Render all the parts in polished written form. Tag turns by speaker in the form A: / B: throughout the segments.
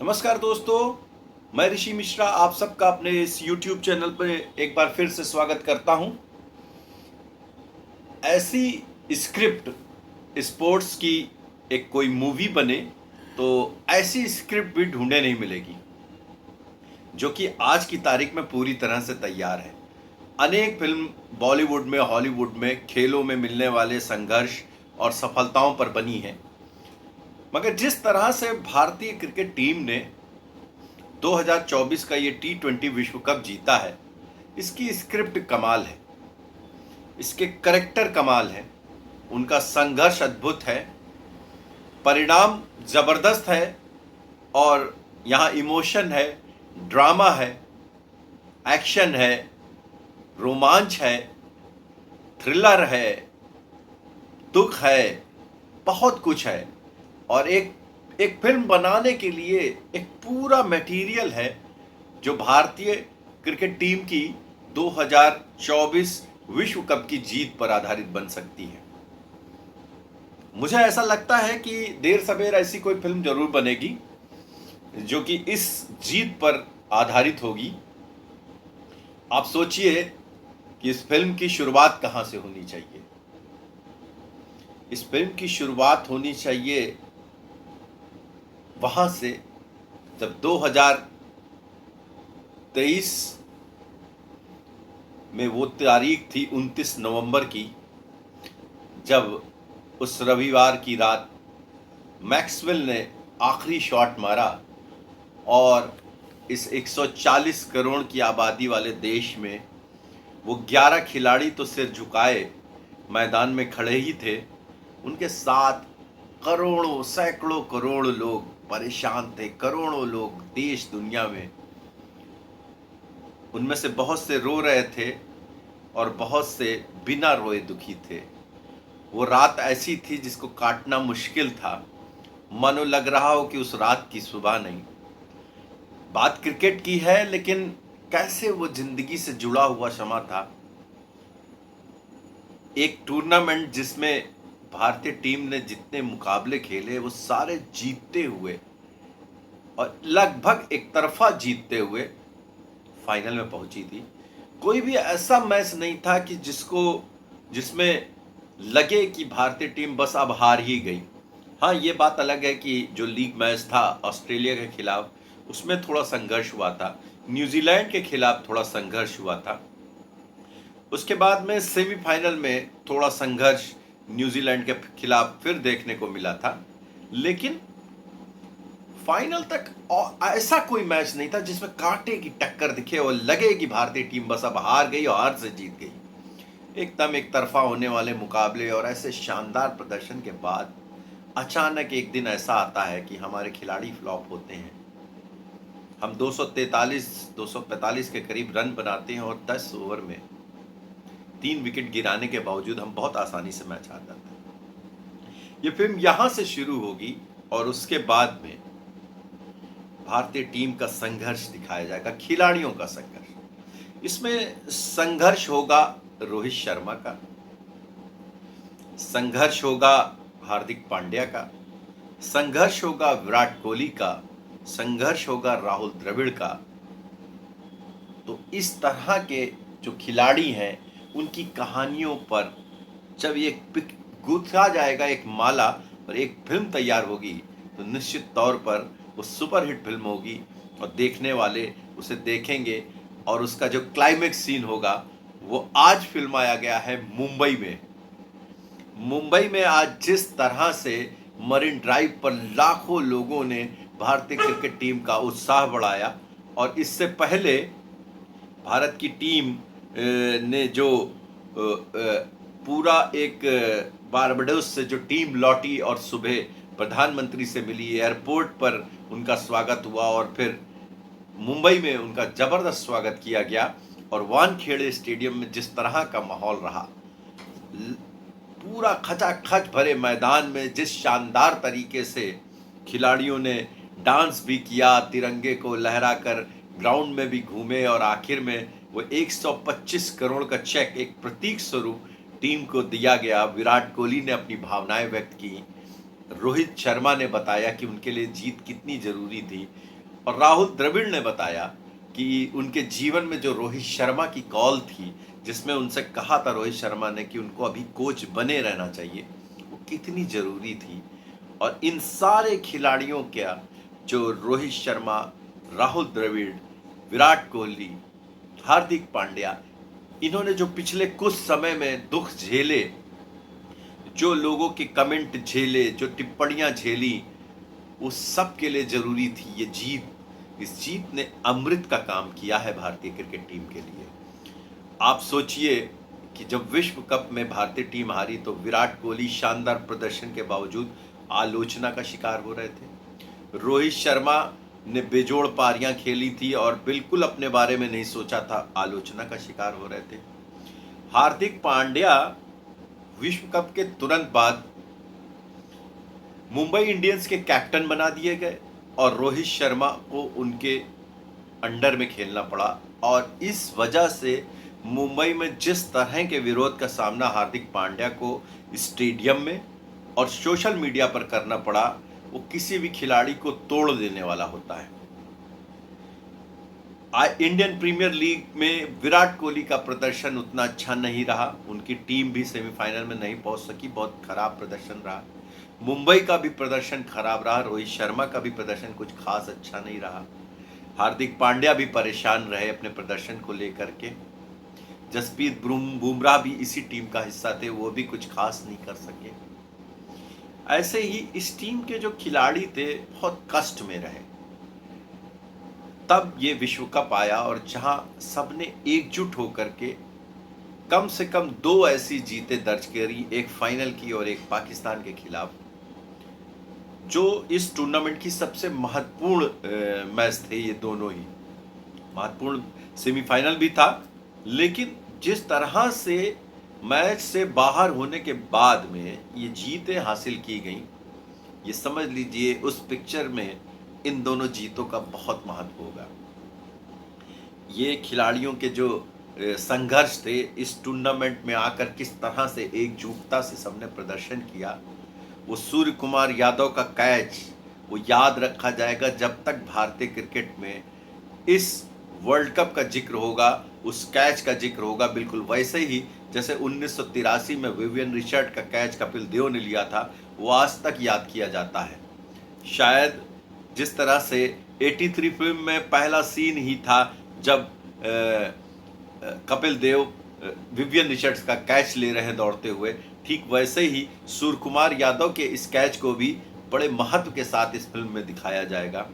A: नमस्कार दोस्तों, मैं ऋषि मिश्रा आप सबका अपने इस YouTube चैनल पर एक बार फिर से स्वागत करता हूं। ऐसी स्क्रिप्ट स्पोर्ट्स की एक कोई मूवी बने तो ऐसी स्क्रिप्ट भी ढूंढे नहीं मिलेगी जो कि आज की तारीख में पूरी तरह से तैयार है। अनेक फिल्म बॉलीवुड में, हॉलीवुड में खेलों में मिलने वाले संघर्ष और सफलताओं पर बनी है, मगर जिस तरह से भारतीय क्रिकेट टीम ने 2024 का ये T20 विश्व कप जीता है, इसकी स्क्रिप्ट कमाल है, इसके करैक्टर कमाल है, उनका संघर्ष अद्भुत है, परिणाम जबरदस्त है और यहाँ इमोशन है, ड्रामा है, एक्शन है, रोमांच है, थ्रिलर है, दुख है, बहुत कुछ है। और एक फिल्म बनाने के लिए एक पूरा मटेरियल है जो भारतीय क्रिकेट टीम की 2024 विश्व कप की जीत पर आधारित बन सकती है। मुझे ऐसा लगता है कि देर सवेर ऐसी कोई फिल्म जरूर बनेगी जो कि इस जीत पर आधारित होगी। आप सोचिए कि इस फिल्म की शुरुआत कहां से होनी चाहिए। इस फिल्म की शुरुआत होनी चाहिए वहां से जब 2023 में वो तारीख थी 29 नवंबर की, जब उस रविवार की रात मैक्सवेल ने आखिरी शॉट मारा और इस 140 करोड़ की आबादी वाले देश में वो 11 खिलाड़ी तो सिर झुकाए मैदान में खड़े ही थे, उनके साथ करोड़ों सैकड़ों करोड़ लोग परेशान थे। करोड़ों लोग देश दुनिया में, उनमें से बहुत से रो रहे थे और बहुत से बिना रोए दुखी थे। वो रात ऐसी थी जिसको काटना मुश्किल था, मानो लग रहा हो कि उस रात की सुबह नहीं। बात क्रिकेट की है, लेकिन कैसे वो जिंदगी से जुड़ा हुआ समा था। एक टूर्नामेंट जिसमें भारतीय टीम ने जितने मुकाबले खेले वो सारे जीतते हुए और लगभग एक तरफा जीतते हुए फाइनल में पहुंची थी। कोई भी ऐसा मैच नहीं था कि जिसमें लगे कि भारतीय टीम बस अब हार ही गई। हाँ, ये बात अलग है कि जो लीग मैच था ऑस्ट्रेलिया के खिलाफ, उसमें थोड़ा संघर्ष हुआ था। न्यूजीलैंड के खिलाफ थोड़ा संघर्ष हुआ था। उसके बाद में सेमीफाइनल में थोड़ा संघर्ष न्यूजीलैंड के खिलाफ फिर देखने को मिला था, लेकिन फाइनल तक ऐसा कोई मैच नहीं था जिसमें कांटे की टक्कर दिखे और लगे कि भारतीय टीम बस अब हार गई और हार से जीत गई। एकदम एक तरफा होने वाले मुकाबले और ऐसे शानदार प्रदर्शन के बाद अचानक एक दिन ऐसा आता है कि हमारे खिलाड़ी फ्लॉप होते हैं। हम 243-245 के करीब रन बनाते हैं और 10 ओवर में 3 विकेट गिराने के बावजूद हम बहुत आसानी से मैच हार जाते हैं। ये फिल्म यहां से शुरू होगी और उसके बाद में भारतीय टीम का संघर्ष दिखाया जाएगा, खिलाड़ियों का संघर्ष। इसमें संघर्ष होगा रोहित शर्मा का, संघर्ष होगा हार्दिक पांड्या का, संघर्ष होगा विराट कोहली का, संघर्ष होगा राहुल द्रविड़ का। तो इस तरह के जो खिलाड़ी हैं उनकी कहानियों पर जब ये गूंथा जाएगा एक माला और एक फिल्म तैयार होगी, तो निश्चित तौर पर वो सुपरहिट फिल्म होगी और देखने वाले उसे देखेंगे। और उसका जो क्लाइमेक्स सीन होगा वो आज फिल्माया गया है मुंबई में। मुंबई में आज जिस तरह से मरीन ड्राइव पर लाखों लोगों ने भारतीय क्रिकेट टीम का उत्साह बढ़ाया, और इससे पहले भारत की टीम ने जो पूरा एक बारबाडोस से जो टीम लौटी और सुबह प्रधानमंत्री से मिली, एयरपोर्ट पर उनका स्वागत हुआ और फिर मुंबई में उनका जबरदस्त स्वागत किया गया, और वानखेड़े स्टेडियम में जिस तरह का माहौल रहा, पूरा खचाखच भरे मैदान में जिस शानदार तरीके से खिलाड़ियों ने डांस भी किया, तिरंगे को लहराकर ग्राउंड में भी घूमे, और आखिर में वो 125 करोड़ का चेक एक प्रतीक स्वरूप टीम को दिया गया। विराट कोहली ने अपनी भावनाएं व्यक्त की, रोहित शर्मा ने बताया कि उनके लिए जीत कितनी जरूरी थी, और राहुल द्रविड़ ने बताया कि उनके जीवन में जो रोहित शर्मा की कॉल थी, जिसमें उनसे कहा था रोहित शर्मा ने कि उनको अभी कोच बने रहना चाहिए, वो कितनी ज़रूरी थी। और इन सारे खिलाड़ियों का, जो रोहित शर्मा, राहुल द्रविड़, विराट कोहली, हार्दिक पांड्या, इन्होंने जो पिछले कुछ समय में दुख झेले, जो लोगों के कमेंट झेले, जो टिप्पणियां झेली, वो सब के लिए जरूरी थी ये जीत। इस जीत ने अमृत का काम किया है भारतीय क्रिकेट टीम के लिए। आप सोचिए कि जब विश्व कप में भारतीय टीम हारी तो विराट कोहली शानदार प्रदर्शन के बावजूद आलोचना का शिकार हो रहे थे। रोहित शर्मा ने बेजोड़ पारियां खेली थी और बिल्कुल अपने बारे में नहीं सोचा था, आलोचना का शिकार हो रहे थे। हार्दिक पांड्या विश्व कप के तुरंत बाद मुंबई इंडियंस के कैप्टन बना दिए गए और रोहित शर्मा को उनके अंडर में खेलना पड़ा। और इस वजह से मुंबई में जिस तरह के विरोध का सामना हार्दिक पांड्या को स्टेडियम में और सोशल मीडिया पर करना पड़ा, वो किसी भी खिलाड़ी को तोड़ देने वाला होता है। इंडियन प्रीमियर लीग में विराट कोहली का प्रदर्शन उतना अच्छा नहीं रहा, उनकी टीम भी सेमीफाइनल में नहीं पहुंच सकी, बहुत खराब प्रदर्शन रहा। मुंबई का भी प्रदर्शन खराब रहा, रोहित शर्मा का भी प्रदर्शन कुछ खास अच्छा नहीं रहा। हार्दिक पांड्या भी परेशान रहे अपने प्रदर्शन को लेकर के। जसप्रीत बुमराह भी इसी टीम का हिस्सा थे, वो भी कुछ खास नहीं कर सके। ऐसे ही इस टीम के जो खिलाड़ी थे बहुत कष्ट में रहे। तब ये विश्व कप आया और जहां सबने एकजुट होकर के कम से कम 2 ऐसी जीतें दर्ज करी, एक फाइनल की और एक पाकिस्तान के खिलाफ, जो इस टूर्नामेंट की सबसे महत्वपूर्ण मैच थे। ये दोनों ही महत्वपूर्ण, सेमीफाइनल भी था, लेकिन जिस तरह से मैच से बाहर होने के बाद में ये जीतें हासिल की गई, ये समझ लीजिए उस पिक्चर में इन दोनों जीतों का बहुत महत्व होगा। ये खिलाड़ियों के जो संघर्ष थे, इस टूर्नामेंट में आकर किस तरह से एकजुटता से सबने प्रदर्शन किया, वो सूर्य कुमार यादव का कैच वो याद रखा जाएगा जब तक भारतीय क्रिकेट में इस वर्ल्ड कप का जिक्र होगा, उस कैच का जिक्र होगा। बिल्कुल वैसे ही जैसे 1983 में विवियन रिचर्ड का कैच कपिल देव ने लिया था, वो आज तक याद किया जाता है। शायद जिस तरह से 83 फिल्म में पहला सीन ही था जब कपिल देव विवियन रिचर्ड्स का कैच ले रहे हैं दौड़ते हुए, ठीक वैसे ही सूर्य कुमार यादव के इस कैच को भी बड़े महत्व के साथ इस फिल्म में दिखाया जाएगा।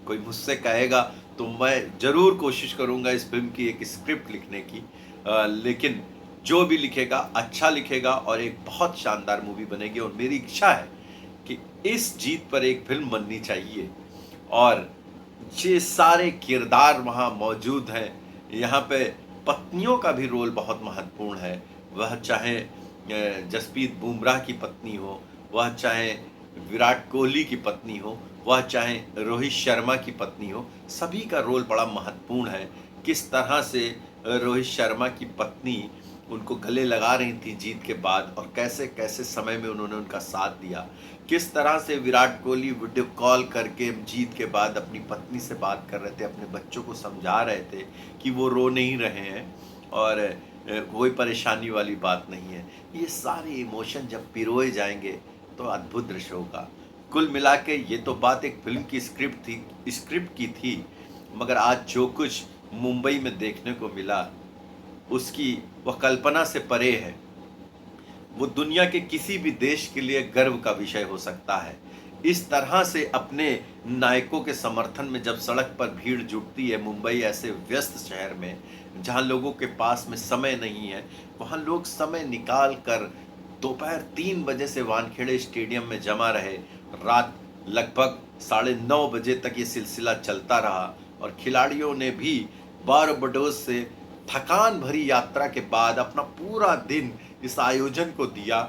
A: कोई मुझसे कहेगा तो मैं ज़रूर कोशिश करूंगा इस फिल्म की एक स्क्रिप्ट लिखने की, लेकिन जो भी लिखेगा अच्छा लिखेगा और एक बहुत शानदार मूवी बनेगी। और मेरी इच्छा है कि इस जीत पर एक फिल्म बननी चाहिए और ये सारे किरदार वहाँ मौजूद हैं। यहाँ पे पत्नियों का भी रोल बहुत महत्वपूर्ण है, वह चाहे जसप्रीत बुमराह की पत्नी हो, वह चाहे विराट कोहली की पत्नी हो, वह चाहे रोहित शर्मा की पत्नी हो, सभी का रोल बड़ा महत्वपूर्ण है। किस तरह से रोहित शर्मा की पत्नी उनको गले लगा रही थी जीत के बाद और कैसे कैसे समय में उन्होंने उनका साथ दिया, किस तरह से विराट कोहली वीडियो कॉल करके जीत के बाद अपनी पत्नी से बात कर रहे थे, अपने बच्चों को समझा रहे थे कि वो रो नहीं रहे हैं और कोई परेशानी वाली बात नहीं है। ये सारे इमोशन जब पिरोए जाएंगे तो अद्भुत दृश्य होगा। कुल मिला के ये तो बात एक फिल्म की स्क्रिप्ट की थी, मगर आज जो कुछ मुंबई में देखने को मिला उसकी वह कल्पना से परे है। वो दुनिया के किसी भी देश के लिए गर्व का विषय हो सकता है। इस तरह से अपने नायकों के समर्थन में जब सड़क पर भीड़ जुटती है, मुंबई ऐसे व्यस्त शहर में जहां लोगों के पास में समय नहीं है, वहां लोग समय निकाल कर दोपहर 3 बजे से वानखेड़े स्टेडियम में जमा रहे। रात लगभग 9:30 बजे तक ये सिलसिला चलता रहा और खिलाड़ियों ने भी बारबडोस से थकान भरी यात्रा के बाद अपना पूरा दिन इस आयोजन को दिया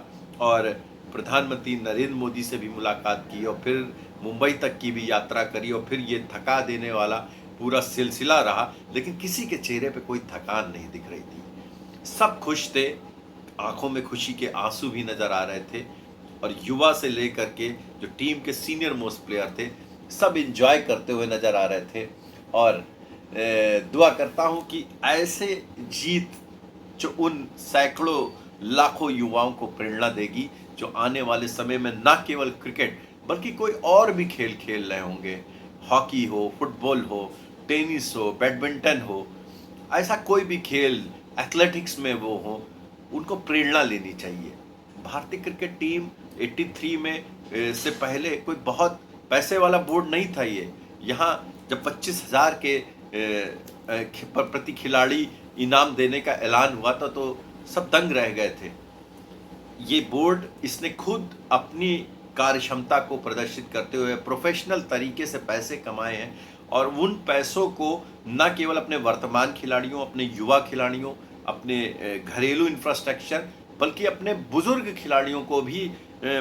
A: और प्रधानमंत्री नरेंद्र मोदी से भी मुलाकात की और फिर मुंबई तक की भी यात्रा करी और फिर ये थका देने वाला पूरा सिलसिला रहा, लेकिन किसी के चेहरे पे कोई थकान नहीं दिख रही थी। सब खुश थे, आंखों में खुशी के आंसू भी नजर आ रहे थे और युवा से लेकर के जो टीम के सीनियर मोस्ट प्लेयर थे सब एंजॉय करते हुए नज़र आ रहे थे। और दुआ करता हूँ कि ऐसे जीत जो उन सैकड़ों लाखों युवाओं को प्रेरणा देगी, जो आने वाले समय में ना केवल क्रिकेट बल्कि कोई और भी खेल खेल रहे होंगे, हॉकी हो, फुटबॉल हो, टेनिस हो, बैडमिंटन हो, ऐसा कोई भी खेल, एथलेटिक्स में वो हो, उनको प्रेरणा लेनी चाहिए। भारतीय क्रिकेट टीम 83 में से पहले कोई बहुत पैसे वाला बोर्ड नहीं था ये। यहाँ जब 25,000 के प्रति खिलाड़ी इनाम देने का ऐलान हुआ था तो सब दंग रह गए थे। ये बोर्ड इसने खुद अपनी कार्यक्षमता को प्रदर्शित करते हुए प्रोफेशनल तरीके से पैसे कमाए हैं, और उन पैसों को न केवल अपने वर्तमान खिलाड़ियों, अपने युवा खिलाड़ियों, अपने घरेलू इंफ्रास्ट्रक्चर, बल्कि अपने बुजुर्ग खिलाड़ियों को भी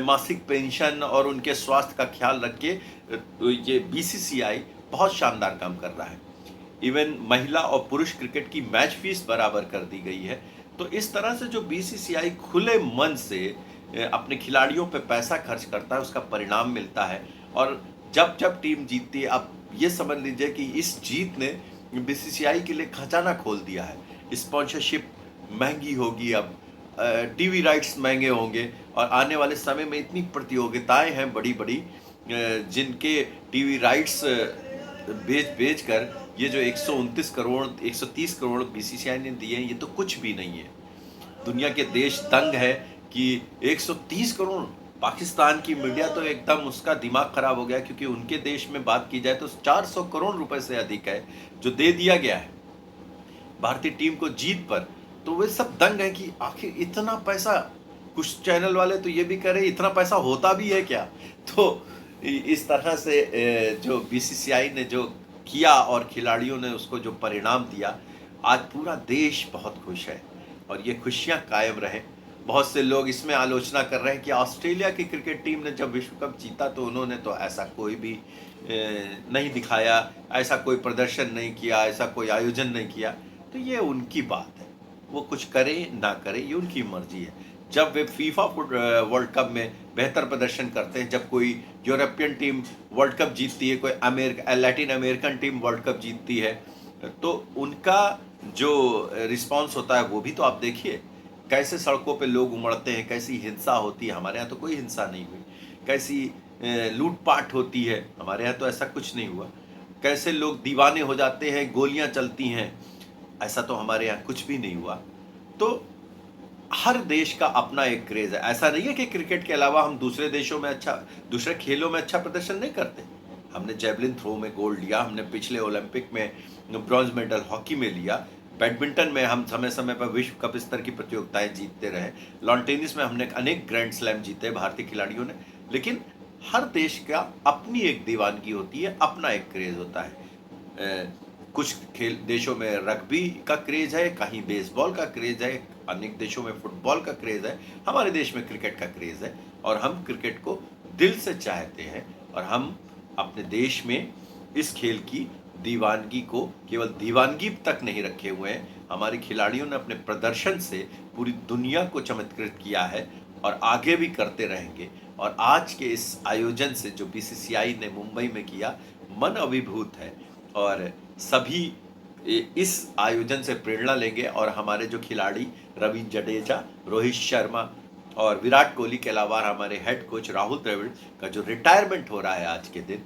A: मासिक पेंशन और उनके स्वास्थ्य का ख्याल रख के ये बीसीसीआई बहुत शानदार काम कर रहा है। इवन महिला और पुरुष क्रिकेट की मैच फीस बराबर कर दी गई है। तो इस तरह से जो बीसीसीआई खुले मन से अपने खिलाड़ियों पे पैसा खर्च करता है, उसका परिणाम मिलता है। और जब जब टीम जीतती है, आप ये समझ लीजिए कि इस जीत ने बीसीसीआई के लिए खजाना खोल दिया है। स्पॉन्सरशिप महंगी होगी, अब टीवी राइट्स महंगे होंगे, और आने वाले समय में इतनी प्रतियोगिताएं हैं बड़ी बड़ी, जिनके टीवी राइट्स बेच बेच कर ये जो 129 करोड़ 130 करोड़ बीसीसीआई ने दिए हैं, ये तो कुछ भी नहीं है। दुनिया के देश दंग है कि 130 करोड़। पाकिस्तान की मीडिया तो एकदम उसका दिमाग खराब हो गया, क्योंकि उनके देश में बात की जाए तो 400 करोड़ रुपए से अधिक है जो दे दिया गया है भारतीय टीम को जीत पर। तो वे सब दंग है कि आखिर इतना पैसा, कुछ चैनल वाले तो ये भी कह रहे इतना पैसा होता भी है क्या। तो इस तरह से जो बीसीसीआई ने जो किया और खिलाड़ियों ने उसको जो परिणाम दिया, आज पूरा देश बहुत खुश है और ये खुशियां कायम रहे। बहुत से लोग इसमें आलोचना कर रहे हैं कि ऑस्ट्रेलिया की क्रिकेट टीम ने जब विश्व कप जीता तो उन्होंने तो ऐसा कोई भी नहीं दिखाया, ऐसा कोई प्रदर्शन नहीं किया, ऐसा कोई आयोजन नहीं किया। तो ये उनकी बात है, वो कुछ करे ना करे ये उनकी मर्जी है। जब वे फीफा वर्ल्ड कप में बेहतर प्रदर्शन करते हैं, जब कोई यूरोपियन टीम वर्ल्ड कप जीतती है, कोई Latin American team world cup जीतती है, तो उनका जो रिस्पांस होता है वो भी तो आप देखिए। कैसे सड़कों पे लोग उमड़ते हैं, कैसी हिंसा होती है। हमारे यहाँ तो कोई हिंसा नहीं हुई। कैसी लूटपाट होती है, हमारे यहाँ तो ऐसा कुछ नहीं हुआ। कैसे लोग दीवाने हो जाते हैं, गोलियां चलती हैं, ऐसा तो हमारे यहाँ कुछ भी नहीं हुआ। तो हर देश का अपना एक क्रेज है। ऐसा नहीं है कि क्रिकेट के अलावा हम दूसरे देशों में दूसरे खेलों में अच्छा प्रदर्शन नहीं करते। हमने जेवलिन थ्रो में गोल्ड लिया, हमने पिछले ओलंपिक में ब्रॉन्ज मेडल हॉकी में लिया, बैडमिंटन में हम समय समय पर विश्व कप स्तर की प्रतियोगिताएं जीतते रहे, लॉन टेनिस में हमने अनेक ग्रैंड स्लैम जीते भारतीय खिलाड़ियों ने। लेकिन हर देश का अपनी एक दीवानगी होती है, अपना एक क्रेज होता है। कुछ खेल देशों में रग्बी का क्रेज है, कहीं बेसबॉल का क्रेज है, अनेक देशों में फुटबॉल का क्रेज है, हमारे देश में क्रिकेट का क्रेज है। और हम क्रिकेट को दिल से चाहते हैं, और हम अपने देश में इस खेल की दीवानगी को केवल दीवानगी तक नहीं रखे हुए हैं, हमारे खिलाड़ियों ने अपने प्रदर्शन से पूरी दुनिया को चमत्कृत किया है और आगे भी करते रहेंगे। और आज के इस आयोजन से जो बीसीसीआई ने मुंबई में किया, मन अभिभूत है। और सभी इस आयोजन से प्रेरणा लेंगे, और हमारे जो खिलाड़ी रविंद्र जडेजा, रोहित शर्मा और विराट कोहली के अलावा हमारे हेड कोच राहुल द्रविड़ का जो रिटायरमेंट हो रहा है आज के दिन,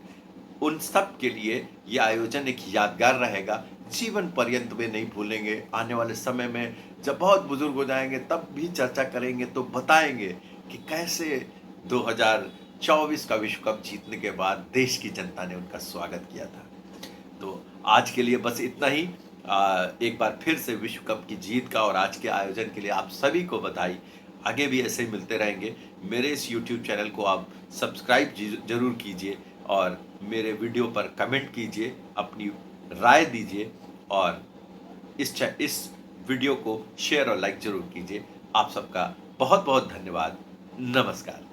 A: उन सब के लिए ये आयोजन एक यादगार रहेगा। जीवन पर्यंत वे नहीं भूलेंगे। आने वाले समय में जब बहुत बुजुर्ग हो जाएंगे तब भी चर्चा करेंगे, तो बताएंगे कि कैसे 2024 का विश्व कप जीतने के बाद देश की जनता ने उनका स्वागत किया था। तो आज के लिए बस इतना ही। एक बार फिर से विश्व कप की जीत का और आज के आयोजन के लिए आप सभी को बधाई। आगे भी ऐसे ही मिलते रहेंगे। मेरे इस YouTube चैनल को आप सब्सक्राइब जरूर कीजिए, और मेरे वीडियो पर कमेंट कीजिए, अपनी राय दीजिए, और इस वीडियो को शेयर और लाइक जरूर कीजिए। आप सबका बहुत बहुत धन्यवाद। नमस्कार।